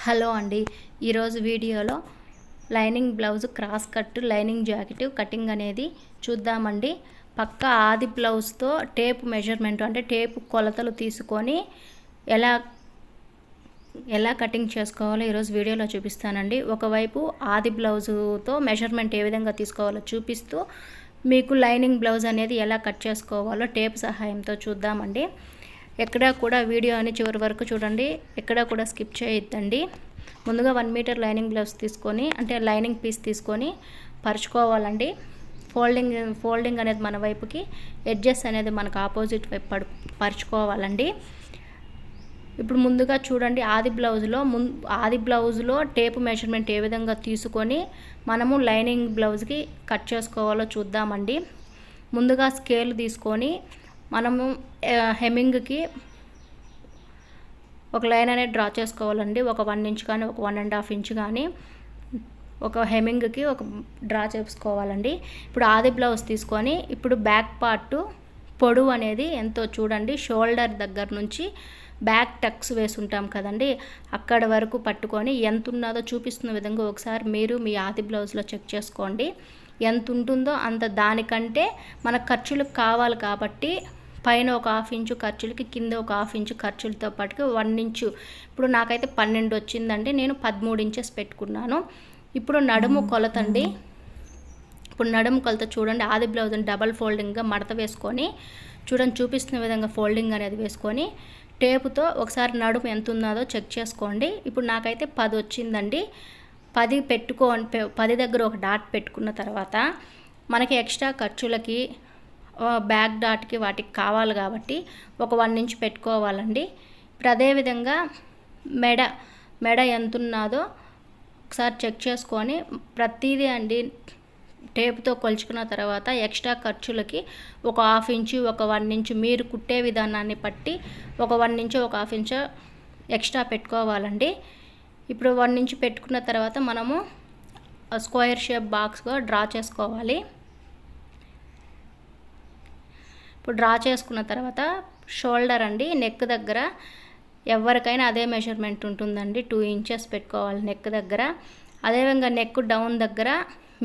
Hello అండి. ఈరోజు వీడియోలో lining blouse cross cut lining jacket cutting అనేది చూద్దామండి. పక్క ఆది బ్లౌజ్తో టేప్ మెజర్మెంట్ అంటే టేప్ కొలతలు తీసుకొని ఎలా కటింగ్ చేసుకోవాలో ఈరోజు వీడియోలో చూపిస్తానండి. ఒకవైపు ఆది బ్లౌజుతో మెజర్మెంట్ ఏ విధంగా తీసుకోవాలో చూపిస్తూ మీకు లైనింగ్ బ్లౌజ్ అనేది ఎలా కట్ చేసుకోవాలో టేప్ సహాయంతో చూద్దామండి. ఎక్కడా కూడా వీడియోని చివరి వరకు చూడండి, ఎక్కడా కూడా స్కిప్ చేయొద్దండి. ముందుగా 1 మీటర్ లైనింగ్ బ్లౌజ్ తీసుకొని అంటే లైనింగ్ పీస్ తీసుకొని పరుచుకోవాలండి. ఫోల్డింగ్ అనేది మన వైపుకి, ఎడ్జెస్ అనేది మనకు ఆపోజిట్ వైపు పరుచుకోవాలండి. ఇప్పుడు ముందుగా చూడండి, ఆది బ్లౌజ్లో టేప్ మెజర్మెంట్ ఏ విధంగా తీసుకొని మనము లైనింగ్ బ్లౌజ్కి కట్ చేసుకోవాలో చూద్దామండి. ముందుగా స్కేల్ తీసుకొని మనము హెమ్మింగ్కి ఒక లైన్ అనేది డ్రా చేసుకోవాలండి. ఒక 1 ఇంచ్ కానీ ఒక 1.5 ఇంచ్ కానీ ఒక హెమ్మింగ్కి ఒక డ్రా చేసుకోవాలండి. ఇప్పుడు ఆది బ్లౌజ్ తీసుకొని ఇప్పుడు బ్యాక్ పార్ట్ పొడవు అనేది ఎంతో చూడండి, షోల్డర్ దగ్గర నుంచి బ్యాక్ టక్స్ వేసి ఉంటాం కదండి, అక్కడ వరకు పట్టుకొని ఎంత ఉన్నదో చూపిస్తున్న విధంగా ఒకసారి మీరు మీ ఆది బ్లౌజ్లో చెక్ చేసుకోండి. ఎంత ఉంటుందో అంత, దానికంటే మన ఖర్చులకు కావాలి కాబట్టి పైన ఒక 1/2 ఇంచు ఖర్చులకి, కింద ఒక 1/2 ఇంచు ఖర్చులతో పాటుగా 1 ఇంచు, ఇప్పుడు నాకైతే 12 వచ్చిందండి, నేను 13 ఇంచెస్ పెట్టుకున్నాను. ఇప్పుడు నడుము కొలత అండి. ఇప్పుడు నడుము కొలత చూడండి, ఆది బ్లౌజ్ని డబల్ ఫోల్డింగ్గా మడత వేసుకొని చూడండి, చూపిస్తున్న విధంగా ఫోల్డింగ్ అనేది వేసుకొని టేపుతో ఒకసారి నడుము ఎంత ఉన్నదో చెక్ చేసుకోండి. ఇప్పుడు నాకైతే 10 వచ్చిందండి. 10 దగ్గర ఒక డాట్ పెట్టుకున్న తర్వాత మనకి ఎక్స్ట్రా ఖర్చులకి బ్యాక్ డాట్కి వాటికి కావాలి కాబట్టి ఒక 1 ఇంచ్ పెట్టుకోవాలండి. ఇప్పుడు అదేవిధంగా మెడ ఎంత ఉన్నదో ఒకసారి చెక్ చేసుకొని ప్రతిదీ అండి టేపుతో కొలుచుకున్న తర్వాత ఎక్స్ట్రా ఖర్చులకి ఒక 1/2 ఇంచు ఒక 1 ఇంచు మీరు కుట్టే విధానాన్ని బట్టి ఒక 1 ఇంచు ఒక 1/2 ఇంచు ఎక్స్ట్రా పెట్టుకోవాలండి. ఇప్పుడు 1 ఇంచు పెట్టుకున్న తర్వాత మనము స్క్వేర్ షేప్ బాక్స్గా డ్రా చేసుకోవాలి. ఇప్పుడు డ్రా చేసుకున్న తర్వాత షోల్డర్ అండి, నెక్ దగ్గర ఎవరికైనా అదే మెజర్మెంట్ ఉంటుందండి, 2 ఇంచెస్ పెట్టుకోవాలి నెక్ దగ్గర. అదేవిధంగా నెక్ డౌన్ దగ్గర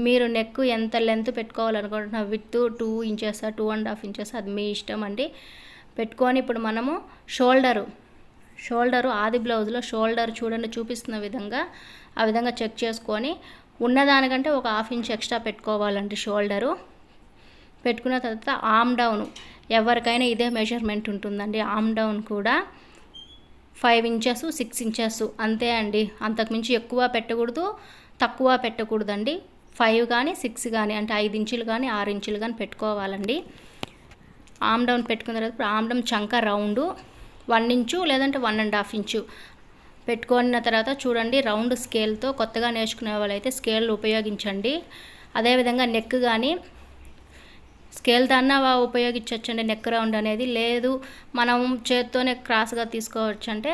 మీరు నెక్ ఎంత లెంత్ పెట్టుకోవాలనుకుంటున్న, విత్ 2 ఇంచెస్ 2.5 ఇంచెస్ అది మీ ఇష్టం అండి పెట్టుకొని ఇప్పుడు మనము షోల్డరు ఆది బ్లౌజ్లో షోల్డర్ చూడండి, చూపిస్తున్న విధంగా ఆ విధంగా చెక్ చేసుకొని ఉన్నదానికంటే ఒక 1/2 ఇంచ్ ఎక్స్ట్రా పెట్టుకోవాలండి. షోల్డరు పెట్టుకున్న తర్వాత ఆమ్ డౌన్ ఎవరికైనా ఇదే మెజర్మెంట్ ఉంటుందండి. ఆమ్ డౌన్ కూడా 5 ఇంచెస్ 6 ఇంచెస్ అంతే అండి, అంతకుమించి ఎక్కువ పెట్టకూడదు, తక్కువ పెట్టకూడదండి. 5 కానీ 6 కానీ అంటే 5 ఇంచులు కానీ 6 ఇంచులు కానీ పెట్టుకోవాలండి. ఆమ్ డౌన్ పెట్టుకున్న తర్వాత ఇప్పుడు ఆమ్ డౌన్ చంక రౌండ్ 1 ఇంచు లేదంటే 1.5 ఇంచు పెట్టుకున్న తర్వాత చూడండి, రౌండ్ స్కేల్తో కొత్తగా నేర్చుకునే వాళ్ళైతే స్కేల్ ఉపయోగించండి. అదేవిధంగా నెక్ కానీ స్కేల్ దాన్ని ఉపయోగించవచ్చండి. నెక్ రౌండ్ అనేది లేదు, మనం చేత్తోనే క్రాస్గా తీసుకోవచ్చు అంటే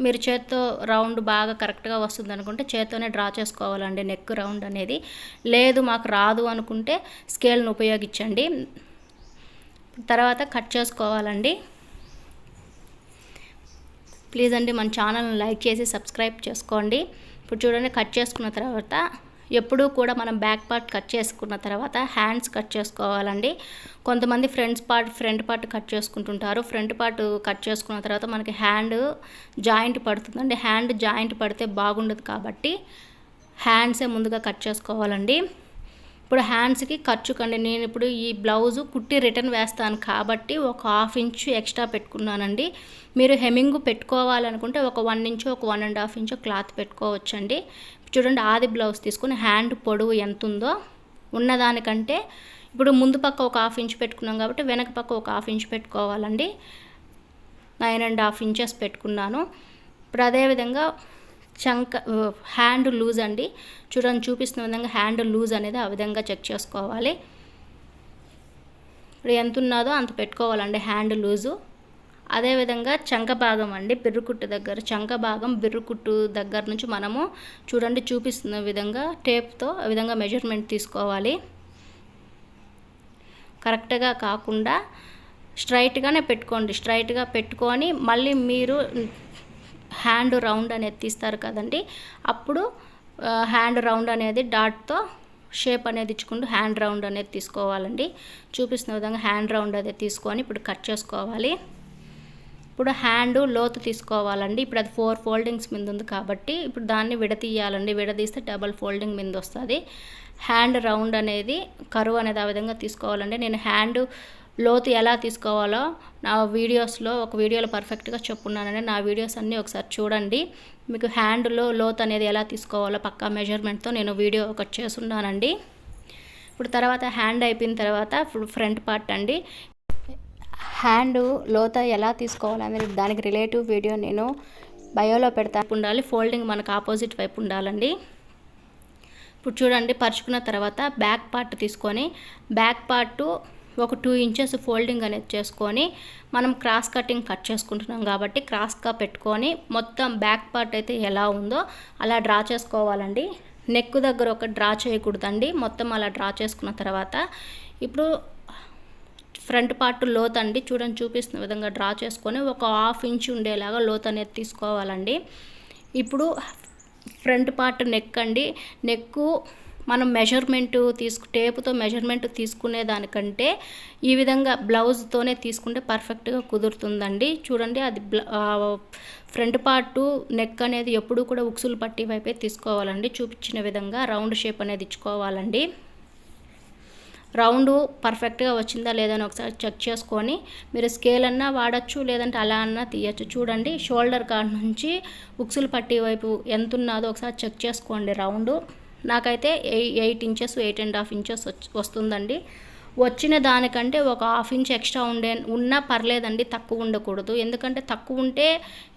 మీరు చేత్తో రౌండ్ బాగా కరెక్ట్గా వస్తుంది అనుకుంటే చేత్తోనే డ్రా చేసుకోవాలండి నెక్ రౌండ్ అనేది. లేదు మాకు రాదు అనుకుంటే స్కేల్ను ఉపయోగించండి. తర్వాత కట్ చేసుకోవాలండి. ప్లీజ్ అండి మన ఛానల్ని లైక్ చేసి సబ్స్క్రైబ్ చేసుకోండి. ఇప్పుడు చూడండి, కట్ చేసుకున్న తర్వాత ఎప్పుడూ కూడా మనం బ్యాక్ పార్ట్ కట్ చేసుకున్న తర్వాత హ్యాండ్స్ కట్ చేసుకోవాలండి. కొంతమంది ఫ్రంట్ పార్ట్ కట్ చేసుకుంటుంటారు. ఫ్రంట్ పార్ట్ కట్ చేసుకున్న తర్వాత మనకి హ్యాండ్ జాయింట్ పడుతుందండి. హ్యాండ్ జాయింట్ పడితే బాగుండదు కాబట్టి హ్యాండ్సే ముందుగా కట్ చేసుకోవాలండి. ఇప్పుడు హ్యాండ్స్కి ఖర్చుకండి, నేను ఇప్పుడు ఈ బ్లౌజు కుట్టి రిటర్న్ వేస్తాను కాబట్టి ఒక 1/2 ఇంచు ఎక్స్ట్రా పెట్టుకున్నానండి. మీరు హెమ్మింగ్ పెట్టుకోవాలనుకుంటే ఒక 1 ఇంచు ఒక 1.5 ఇంచు క్లాత్ పెట్టుకోవచ్చండి. చూడండి, ఆది బ్లౌజ్ తీసుకుని హ్యాండ్ పొడవు ఎంత ఉందో ఉన్నదానికంటే ఇప్పుడు ముందు పక్క ఒక 1/2 ఇంచు పెట్టుకున్నాం కాబట్టి వెనక పక్క ఒక 1/2 ఇంచు పెట్టుకోవాలండి. 9.5 ఇంచెస్ పెట్టుకున్నాను. ఇప్పుడు అదేవిధంగా హ్యాండ్ లూజ్ అండి, చూడండి చూపిస్తున్న విధంగా హ్యాండ్ లూజ్ అనేది ఆ విధంగా చెక్ చేసుకోవాలి. ఇప్పుడు ఎంత ఉన్నదో అంత పెట్టుకోవాలండి హ్యాండ్ లూజు. అదేవిధంగా చంక భాగం అండి, బిర్రుకుట్టు దగ్గర చంక భాగం బిర్రుకుట్టు దగ్గర నుంచి మనము చూడండి చూపిస్తున్న విధంగా టేప్తో ఆ విధంగా మెజర్మెంట్ తీసుకోవాలి. కరెక్ట్గా కాకుండా స్ట్రైట్గానే పెట్టుకోండి. స్ట్రైట్గా పెట్టుకొని మళ్ళీ మీరు హ్యాండ్ రౌండ్ అనేది తీస్తారు కదండి, అప్పుడు హ్యాండ్ రౌండ్ అనేది డాట్తో షేప్ అనేది ఇచ్చుకుంటూ హ్యాండ్ రౌండ్ అనేది తీసుకోవాలండి. చూపిస్తున్న విధంగా హ్యాండ్ రౌండ్ అనేది తీసుకొని ఇప్పుడు కట్ చేసుకోవాలి. ఇప్పుడు హ్యాండ్ లోతు తీసుకోవాలండి. ఇప్పుడు అది 4 ఫోల్డింగ్స్ మీద ఉంది కాబట్టి ఇప్పుడు దాన్ని విడతీయాలండి. విడదీస్తే డబల్ ఫోల్డింగ్ మీద వస్తుంది. హ్యాండ్ రౌండ్ అనేది కరువు అనేది ఆ విధంగా తీసుకోవాలండి. నేను హ్యాండ్ లోతు ఎలా తీసుకోవాలో నా వీడియోస్లో ఒక వీడియోలో పర్ఫెక్ట్గా చెప్పున్నానండి. నా వీడియోస్ అన్నీ ఒకసారి చూడండి. మీకు హ్యాండ్లో లోతు అనేది ఎలా తీసుకోవాలో పక్కా మెజర్మెంట్తో నేను వీడియో ఒకటి చేసున్నానండి. ఇప్పుడు తర్వాత హ్యాండ్ అయిపోయిన తర్వాత ఇప్పుడు ఫ్రంట్ పార్ట్ అండి. హ్యాండ్ లోత ఎలా తీసుకోవాలనేది దానికి రిలేటివ్ వీడియో నేను బయోలో పెడతా. ఉండాలి ఫోల్డింగ్ మనకు ఆపోజిట్ వైపు ఉండాలండి. ఇప్పుడు చూడండి, పరుచుకున్న తర్వాత బ్యాక్ పార్ట్ తీసుకొని బ్యాక్ పార్ట్ ఒక 2 ఇంచెస్ ఫోల్డింగ్ అనేది చేసుకొని మనం క్రాస్ కటింగ్ కట్ చేసుకుంటున్నాం కాబట్టి క్రాస్గా పెట్టుకొని మొత్తం బ్యాక్ పార్ట్ అయితే ఎలా ఉందో అలా డ్రా చేసుకోవాలండి. నెక్ దగ్గర ఒక డ్రా చేయకూడదండి, మొత్తం అలా డ్రా చేసుకున్న తర్వాత ఇప్పుడు ఫ్రంట్ పార్ట్ లోత్ అండి చూడండి, చూపిస్తున్న విధంగా డ్రా చేసుకొని ఒక 1/2 ఇంచ్ ఉండేలాగా లోత్ అనేది తీసుకోవాలండి. ఇప్పుడు ఫ్రంట్ పార్ట్ నెక్ అండి. నెక్కు మనం మెజర్మెంట్ టేపుతో మెజర్మెంట్ తీసుకునే దానికంటే ఈ విధంగా బ్లౌజ్తోనే తీసుకుంటే పర్ఫెక్ట్గా కుదురుతుందండి. చూడండి, అది ఫ్రంట్ పార్ట్ నెక్ అనేది ఎప్పుడు కూడా ఉక్సులు పట్టి వైపే తీసుకోవాలండి. చూపించిన విధంగా రౌండ్ షేప్ అనేది ఇచ్చుకోవాలండి. రౌండ్ పర్ఫెక్ట్గా వచ్చిందా లేదని ఒకసారి చెక్ చేసుకొని మీరు స్కేల్ అన్నా వాడచ్చు, లేదంటే అలా అన్నా తీయచ్చు. చూడండి, షోల్డర్ కాడ నుంచి ఉక్సులు పట్టి వైపు ఎంత ఉన్నదో ఒకసారి చెక్ చేసుకోండి. రౌండ్ నాకైతే 8 ఇంచెస్ 8.5 ఇంచెస్ వస్తుందండి. వచ్చిన దానికంటే ఒక 1/2 ఇంచ్ ఎక్స్ట్రా ఉన్నా పర్లేదండి, తక్కువ ఉండకూడదు. ఎందుకంటే తక్కువ ఉంటే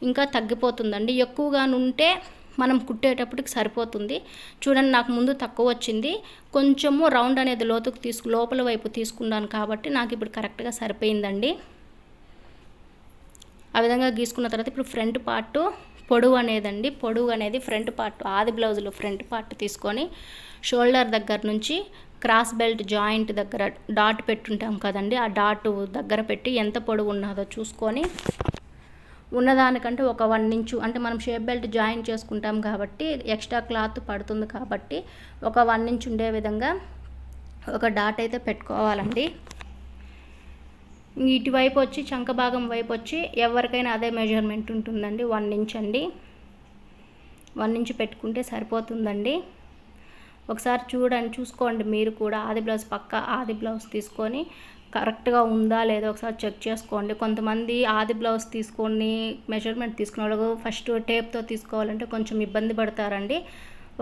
ఇంకా తగ్గిపోతుందండి, ఎక్కువగా ఉంటే మనం కుట్టేటప్పటికి సరిపోతుంది. చూడండి, నాకు ముందు తక్కువ వచ్చింది, కొంచెము రౌండ్ అనేది లోపల వైపు తీసుకున్నాను కాబట్టి నాకు ఇప్పుడు కరెక్ట్గా సరిపోయిందండి. ఆ విధంగా గీసుకున్న తర్వాత ఇప్పుడు ఫ్రంట్ పార్ట్ పొడవు అనేది ఫ్రంట్ పార్ట్ ఆది బ్లౌజ్లో ఫ్రంట్ పార్ట్ తీసుకొని షోల్డర్ దగ్గర నుంచి క్రాస్ బెల్ట్ జాయింట్ దగ్గర డాట్ పెట్టుంటాం కదండి, ఆ డాట్ దగ్గర పెట్టి ఎంత పొడవు ఉన్నదో చూసుకొని ఉన్నదానికంటే ఒక 1 ఇంచు అంటే మనం షేప్ బెల్ట్ జాయిన్ చేసుకుంటాం కాబట్టి ఎక్స్ట్రా క్లాత్ పడుతుంది కాబట్టి ఒక 1 ఇంచ్ ఉండే విధంగా ఒక డాట్ అయితే పెట్టుకోవాలండి. ఇటువైపు వచ్చి చంక భాగం వైపు వచ్చి ఎవరికైనా అదే మెజర్మెంట్ ఉంటుందండి, 1 ఇంచ్ అండి. 1 ఇంచ్ పెట్టుకుంటే సరిపోతుందండి. ఒకసారి చూసుకోండి మీరు కూడా. ఆది బ్లౌజ్ తీసుకొని కరెక్ట్గా ఉందా లేదో ఒకసారి చెక్ చేసుకోండి. కొంతమంది ఆది బ్లౌజ్ తీసుకొని మెజర్మెంట్ తీసుకునే వాళ్ళు ఫస్ట్ టేప్తో తీసుకోవాలంటే కొంచెం ఇబ్బంది పడతారండి.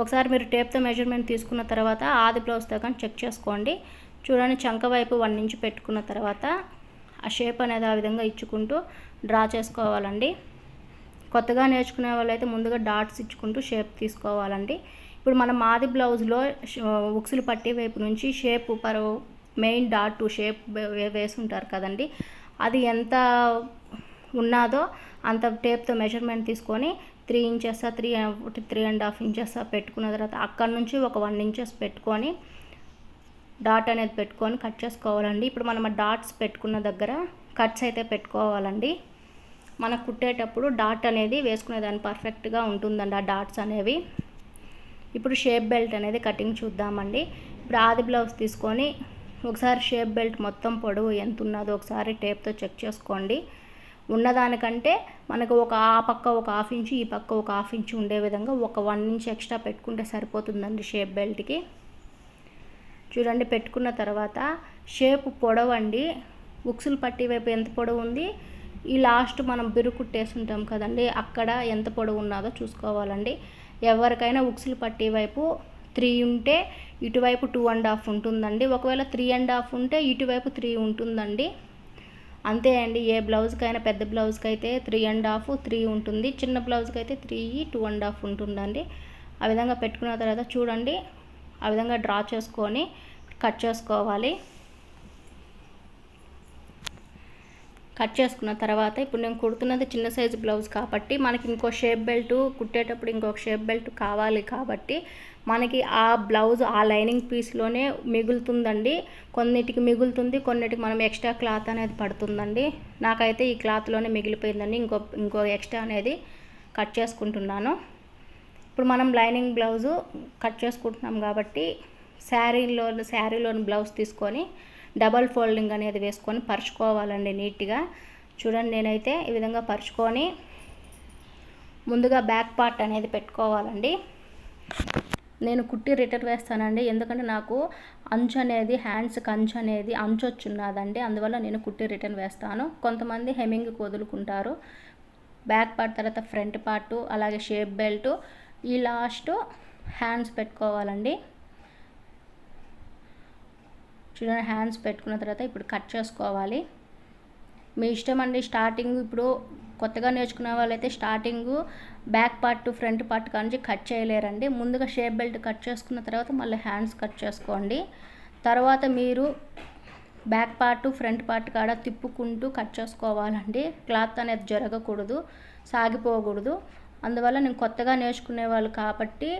ఒకసారి మీరు టేప్తో మెజర్మెంట్ తీసుకున్న తర్వాత ఆది బ్లౌజ్ దగ్గర చెక్ చేసుకోండి. చూడండి, చంక వైపు 1 ఇంచ్ పెట్టుకున్న తర్వాత ఆ షేప్ అనేది ఆ విధంగా ఇచ్చుకుంటూ డ్రా చేసుకోవాలండి. కొత్తగా నేర్చుకునే వాళ్ళైతే ముందుగా డాట్స్ ఇచ్చుకుంటూ షేప్ తీసుకోవాలండి. ఇప్పుడు మనం ఆది బ్లౌజ్లో ఉక్సులు పట్టి వైపు నుంచి షేప్ మెయిన్ డాట్ షేప్ వేసి ఉంటారు కదండి, అది ఎంత ఉన్నదో అంత టేప్తో మెజర్మెంట్ తీసుకొని 3 ఇంచెస్ 3.5 ఇంచెస్ పెట్టుకున్న తర్వాత అక్కడ నుంచి ఒక 1 ఇంచెస్ పెట్టుకొని డాట్ అనేది పెట్టుకొని కట్ చేసుకోవాలండి. ఇప్పుడు మనం డాట్స్ పెట్టుకున్న దగ్గర కట్స్ అయితే పెట్టుకోవాలండి. మనకు కుట్టేటప్పుడు డాట్ అనేది వేసుకునేదాన్ని పర్ఫెక్ట్గా ఉంటుందండి ఆ డాట్స్ అనేవి. ఇప్పుడు షేప్ బెల్ట్ అనేది కటింగ్ చూద్దామండి. ఇప్పుడు ఆది బ్లౌజ్ తీసుకొని ఒకసారి షేప్ బెల్ట్ మొత్తం పొడవు ఎంత ఉన్నదో ఒకసారి టేప్తో చెక్ చేసుకోండి. ఉన్నదానికంటే మనకు ఆ పక్క ఒక 1/2 ఇంచు ఈ పక్క ఒక 1/2 ఇంచు ఉండే విధంగా ఒక 1 ఇంచ్ ఎక్స్ట్రా పెట్టుకుంటే సరిపోతుందండి షేప్ బెల్ట్కి. చూడండి, పెట్టుకున్న తర్వాత షేప్ పొడవు అండి, ఉక్సులు పట్టి వైపు ఎంత పొడవు ఉంది, ఈ లాస్ట్ మనం బిరుకు కుట్టేస్తుంటాం కదండి అక్కడ ఎంత పొడవు ఉన్నదో చూసుకోవాలండి. ఎవరికైనా ఉక్సులు పట్టి వైపు 3 ఉంటే ఇటువైపు 2.5 ఉంటుందండి. ఒకవేళ 3.5 ఉంటే ఇటువైపు 3 ఉంటుందండి. అంతే అండి, ఏ బ్లౌజ్కైనా పెద్ద బ్లౌజ్కి అయితే 3.5 3 ఉంటుంది, చిన్న బ్లౌజ్కి అయితే 3 2.5 ఉంటుందండి. ఆ విధంగా పెట్టుకున్న తర్వాత చూడండి, ఆ విధంగా డ్రా చేసుకొని కట్ చేసుకోవాలి. కట్ చేసుకున్న తర్వాత ఇప్పుడు నేను కుడుతున్నది చిన్న సైజు బ్లౌజ్ కాబట్టి మనకి ఇంకో షేప్ బెల్ట్ కుట్టేటప్పుడు ఇంకొక షేప్ బెల్ట్ కావాలి కాబట్టి మనకి ఆ బ్లౌజ్ ఆ లైనింగ్ పీస్లోనే మిగులుతుందండి. కొన్నిటికి మిగులుతుంది, కొన్నిటికి మనం ఎక్స్ట్రా క్లాత్ అనేది పడుతుందండి. నాకైతే ఈ క్లాత్లోనే మిగిలిపోయిందండి, ఇంకో ఎక్స్ట్రా అనేది కట్ చేసుకుంటున్నాను. ఇప్పుడు మనం లైనింగ్ బ్లౌజు కట్ చేసుకుంటున్నాం కాబట్టి శారీలోని బ్లౌజ్ తీసుకొని డబల్ ఫోల్డింగ్ అనేది వేసుకొని పరుచుకోవాలండి నీట్గా. చూడండి, నేనైతే ఈ విధంగా పరుచుకొని ముందుగా బ్యాక్ పార్ట్ అనేది పెట్టుకోవాలండి. నేను కుట్టి రిటర్న్ వేస్తానండి, ఎందుకంటే నాకు అంచు అనేది హ్యాండ్స్కి అంచు వచ్చున్నదండి, అందువల్ల నేను కుట్టి రిటర్న్ వేస్తాను. కొంతమంది హెమ్మింగ్ వదులుకుంటారు. బ్యాక్ పార్ట్ తర్వాత ఫ్రంట్ పార్టు, అలాగే షేప్ బెల్ట్, ఈ లాస్ట్ హ్యాండ్స్ పెట్టుకోవాలండి. చూడండి, హ్యాండ్స్ పెట్టుకున్న తర్వాత ఇప్పుడు కట్ చేసుకోవాలి. మీ ఇష్టం అండి. స్టార్టింగ్ ఇప్పుడు కొత్తగా నేర్చుకునే వాళ్ళైతే starting back part front part కానీ కట్ చేయలేరండి. ముందుగా షేప్ బెల్ట్ కట్ చేసుకున్న తర్వాత మళ్ళీ హ్యాండ్స్ కట్ చేసుకోండి. తర్వాత మీరు బ్యాక్ పార్ట్ ఫ్రంట్ పార్ట్ కాడ తిప్పుకుంటూ కట్ చేసుకోవాలండి. క్లాత్ అనేది జరగకూడదు, సాగిపోకూడదు. అందువల్ల నేను కొత్తగా నేర్చుకునే వాళ్ళు కాబట్టి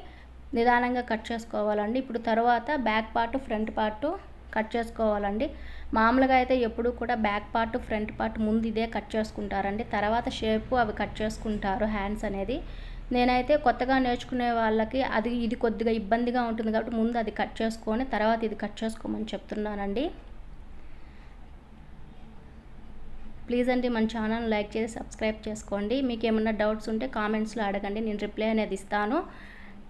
నిదానంగా కట్ చేసుకోవాలండి. ఇప్పుడు తర్వాత back part front part cut చేసుకోవాలండి. మామూలుగా అయితే ఎప్పుడు కూడా బ్యాక్ పార్ట్ ఫ్రంట్ పార్ట్ ముందు ఇదే కట్ చేసుకుంటారండి, తర్వాత షేపు అవి కట్ చేసుకుంటారు హ్యాండ్స్ అనేది. నేనైతే కొత్తగా నేర్చుకునే వాళ్ళకి ఇది కొద్దిగా ఇబ్బందిగా ఉంటుంది కాబట్టి ముందు అది కట్ చేసుకొని తర్వాత ఇది కట్ చేసుకోమని చెప్తున్నానండి. ప్లీజ్ అండి, మన ఛానల్ లైక్ చేసి సబ్స్క్రైబ్ చేసుకోండి. మీకు ఏమైనా డౌట్స్ ఉంటే కామెంట్స్లో అడగండి, నేను రిప్లై అనేది ఇస్తాను.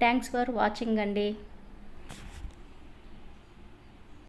థ్యాంక్స్ ఫర్ వాచింగ్ అండి.